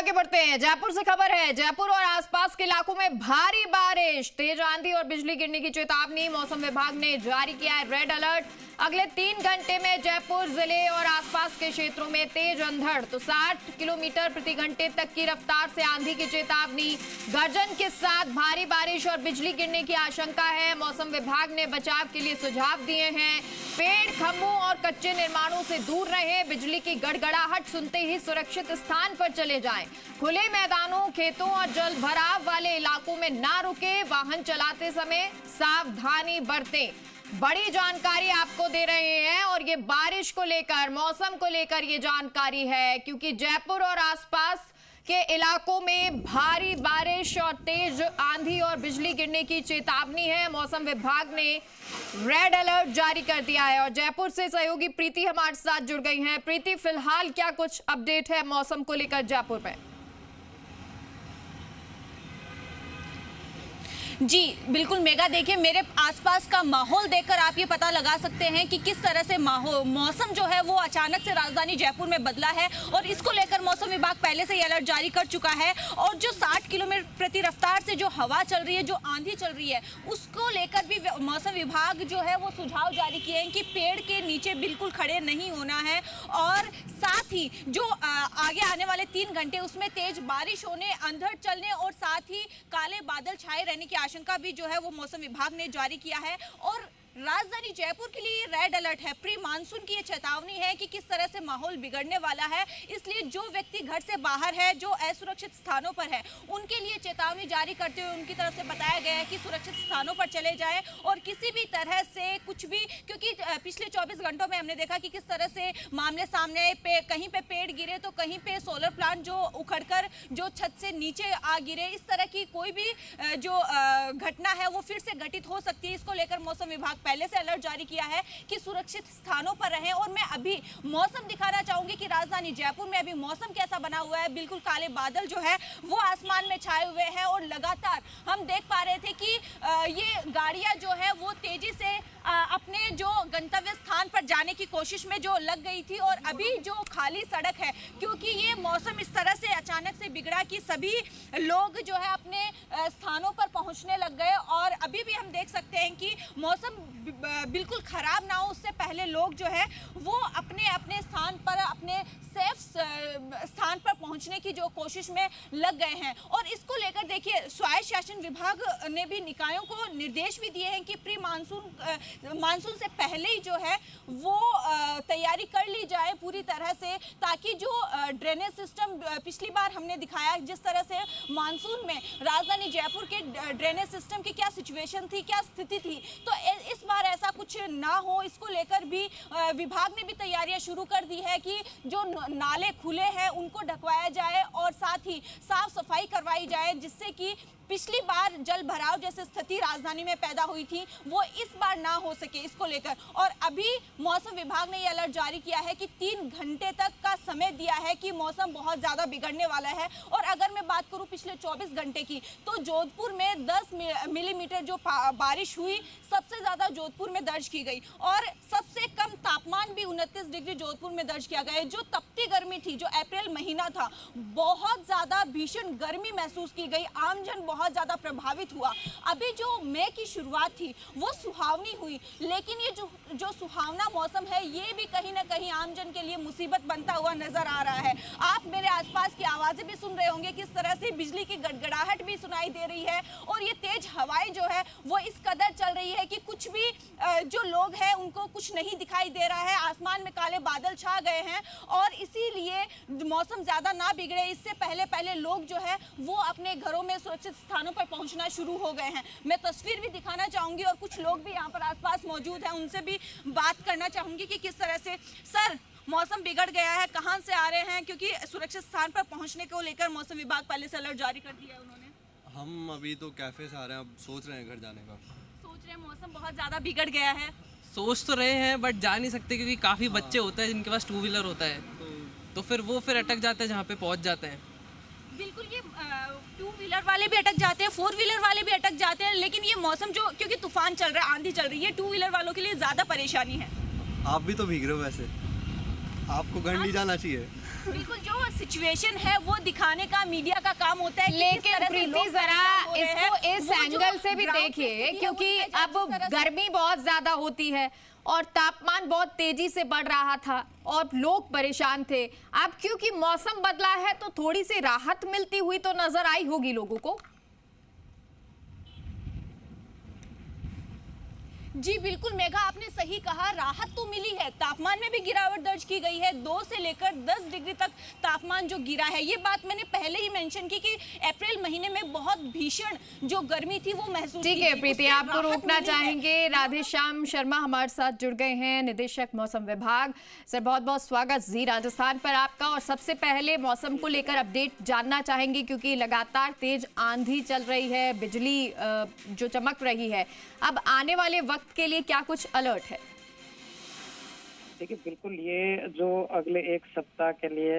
आगे बढ़ते हैं। जयपुर से खबर है, जयपुर और आसपास के इलाकों में भारी बारिश, तेज आंधी और बिजली गिरने की चेतावनी मौसम विभाग ने जारी किया है। Red alert. अगले 3 घंटे में जयपुर जिले और आसपास के क्षेत्रों में तेज अंधड़ तो 60 किलोमीटर प्रति घंटे तक की रफ्तार से आंधी की चेतावनी। गर्जन के साथ भारी बारिश और बिजली गिरने की आशंका है। मौसम विभाग ने बचाव के लिए सुझाव दिए हैं। पेड़, खंभों और कच्चे निर्माणों से दूर रहें। बिजली की गड़गड़ाहट सुनते ही सुरक्षित स्थान पर चले जाएं। खुले मैदानों, खेतों और जल भराव वाले इलाकों में ना रुके। वाहन चलाते समय सावधानी बरतें। बड़ी जानकारी आपको दे रहे हैं और ये बारिश को लेकर, मौसम को लेकर ये जानकारी है, क्योंकि जयपुर और आसपास के इलाकों में भारी बारिश और तेज आंधी और बिजली गिरने की चेतावनी है। मौसम विभाग ने रेड अलर्ट जारी कर दिया है। और जयपुर से सहयोगी प्रीति हमारे साथ जुड़ गई हैं। प्रीति, फिलहाल क्या कुछ अपडेट है मौसम को लेकर जयपुर में? जी बिल्कुल मेगा, देखिए मेरे आसपास का माहौल देखकर आप ये पता लगा सकते हैं कि किस तरह से मौसम जो है वो अचानक से राजधानी जयपुर में बदला है। और इसको लेकर मौसम विभाग पहले से ही अलर्ट जारी कर चुका है। और जो 60 किलोमीटर प्रति रफ्तार से जो हवा चल रही है, जो आंधी चल रही है, उसको लेकर भी मौसम विभाग जो है वो सुझाव जारी किए हैं कि पेड़ के नीचे बिल्कुल खड़े नहीं होना है। और साथ ही जो आगे आने वाले 3 घंटे उसमें तेज बारिश होने, अंधड़ चलने और साथ ही काले बादल छाए रहने की आशंका भी जो है वो मौसम विभाग ने जारी किया है। और राजधानी जयपुर के लिए रेड अलर्ट है। प्री मानसून की ये चेतावनी है कि किस तरह से माहौल बिगड़ने वाला है। इसलिए जो व्यक्ति घर से बाहर है, जो असुरक्षित स्थानों पर है, उनके लिए चेतावनी जारी करते हुए उनकी तरफ से बताया गया है कि सुरक्षित स्थानों पर चले जाएं। और किसी भी तरह से कुछ भी, क्योंकि पिछले 24 घंटों में हमने देखा कि किस तरह से मामले सामने कहीं पे पेड़ गिरे तो कहीं पे सोलर प्लांट जो उखड़कर जो छत से नीचे आ गिरे। इस तरह की कोई भी जो घटना है वो फिर से घटित हो सकती है। इसको लेकर मौसम विभाग पहले से अलर्ट जारी किया है कि सुरक्षित स्थानों पर रहें। और मैं अभी मौसम दिखाना चाहूंगी कि राजधानी जयपुर में अभी मौसम कैसा बना हुआ है। बिल्कुल काले बादल जो है वो आसमान में छाए हुए हैं और लगातार हम देख पा रहे थे कि ये गाड़ियां जो है वो तेजी से अपने जो गंतव्य स्थान पर जाने की कोशिश में जो लग गई थी। और अभी जो खाली सड़क है, क्योंकि ये मौसम इस तरह से अचानक से बिगड़ा कि सभी लोग जो है अपने स्थानों पर पहुंचने लग गए। और अभी भी हम देख सकते हैं कि मौसम बिल्कुल खराब ना हो उससे पहले लोग जो है वो अपने अपने स्थान पर, अपने सेफ स्थान पर पहुंचने की जो कोशिश में लग गए हैं। और इसको लेकर देखिए स्वायत्त शासन विभाग ने भी निकायों को निर्देश भी दिए हैं कि प्री मानसून से पहले ही जो है वो तैयारी कर ली जाए पूरी तरह से, ताकि जो ड्रेनेज सिस्टम पिछली बार हमने दिखाया जिस तरह से मानसून में राजधानी जयपुर के ड्रेनेज सिस्टम की क्या सिचुएशन थी, क्या स्थिति थी, तो इस बार ऐसा कुछ ना हो। इसको लेकर भी विभाग ने भी तैयारियां शुरू कर दी है कि जो नाले खुले हैं उनको ढकवाया जाए और साथ ही साफ सफाई करवाई जाए, जिससे कि पिछली बार जल भराव जैसी स्थिति राजधानी में पैदा हुई थी वो इस बार ना हो सके। इसको लेकर और अभी मौसम विभाग ने ये अलर्ट जारी किया है कि 3 घंटे तक का समय दिया है कि मौसम बहुत ज़्यादा बिगड़ने वाला है। और अगर मैं बात करूं पिछले 24 घंटे की, तो जोधपुर में 10 मिलीमीटर जो बारिश हुई सबसे ज़्यादा जोधपुर में दर्ज की गई। और सबसे कम तापमान भी 29 डिग्री जोधपुर में दर्ज किया गया है। जो तपती गर्मी थी, जो अप्रैल महीना था, बहुत ज़्यादा भीषण गर्मी महसूस की गई। आमजन बहुत ज्यादा प्रभावित हुआ। अभी जो मई की शुरुआत थी वो सुहावनी हुई, लेकिन ये जो सुहावना मौसम है ये भी कहीं ना कहीं आमजन के लिए मुसीबत बनता हुआ नजर आ रहा है। आप मेरे आसपास की आवाजें भी सुन रहे होंगे, किस तरह से बिजली की गड़गड़ाहट भी सुनाई दे रही है। और ये तेज हवाएं जो है वो इस कदर चल रही है कि कुछ भी जो लोग हैं उनको कुछ नहीं दिखाई दे रहा है। आसमान में काले बादल छा गए हैं और इसीलिए मौसम ज्यादा ना बिगड़े इससे पहले लोग जो है वो अपने घरों में सुरक्षित स्थानों पर पहुंचना शुरू हो गए हैं। मैं तस्वीर भी दिखाना चाहूंगी और कुछ लोग भी यहाँ पर आसपास मौजूद हैं, उनसे भी बात करना चाहूंगी कि किस तरह से सर मौसम बिगड़ गया है, कहां से आ रहे हैं, क्योंकि सुरक्षित स्थान पर पहुंचने को लेकर मौसम विभाग पहले से अलर्ट जारी कर दिया है उन्होंने। हम अभी तो कैफे से आ रहे हैं, अब सोच रहे हैं घर जाने का। सोच रहे हैं मौसम बहुत ज्यादा बिगड़ गया है। सोच तो रहे हैं बट जा नहीं सकते क्योंकि काफ़ी बच्चे होते हैं जिनके पास 2 व्हीलर होता है, तो फिर वो अटक जाते हैं जहाँ पे पहुँच जाते हैं। बिल्कुल, ये 2 व्हीलर वाले भी अटक जाते हैं, 4 व्हीलर वाले भी अटक जाते हैं। लेकिन ये मौसम जो, क्योंकि तूफान चल रहा है, आंधी चल रही है, 2 व्हीलर वालों के लिए ज़्यादा परेशानी है। आप भी तो भीग रहे हो वैसे। आपको घर नहीं जाना चाहिए। बिल्कुल, जो सिचुएशन है वो दिखाने का मीडिया का काम होता है। लेकिन प्रीति जरा इसको इस एंगल से भी देखिए, क्योंकि अब गर्मी बहुत ज्यादा होती है और तापमान बहुत तेजी से बढ़ रहा था और लोग परेशान थे। अब क्योंकि मौसम बदला है तो थोड़ी सी राहत मिलती हुई तो नजर आई होगी लोगों को। जी बिल्कुल मेघा, आपने सही कहा, राहत तो मिली है। तापमान में भी गिरावट दर्ज की गई है, 2 से लेकर 10 डिग्री तक तापमान जो गिरा है। ये बात मैंने पहले ही मेंशन की कि अप्रैल महीने में बहुत भीषण जो गर्मी थी वो महसूस की ठीक है गई। प्रीति, उससे आपको राहत रोकना मिली है। चाहेंगे। राधेश्याम शर्मा हमारे साथ जुड़ गए हैं, निदेशक मौसम विभाग। सर बहुत बहुत स्वागत जी राजस्थान पर आपका। और सबसे पहले मौसम को लेकर अपडेट जानना चाहेंगे, क्योंकि लगातार तेज आंधी चल रही है, बिजली जो चमक रही है। अब आने वाले वक्त के लिए क्या कुछ अलर्ट है? देखिए बिल्कुल, ये जो अगले एक सप्ताह के लिए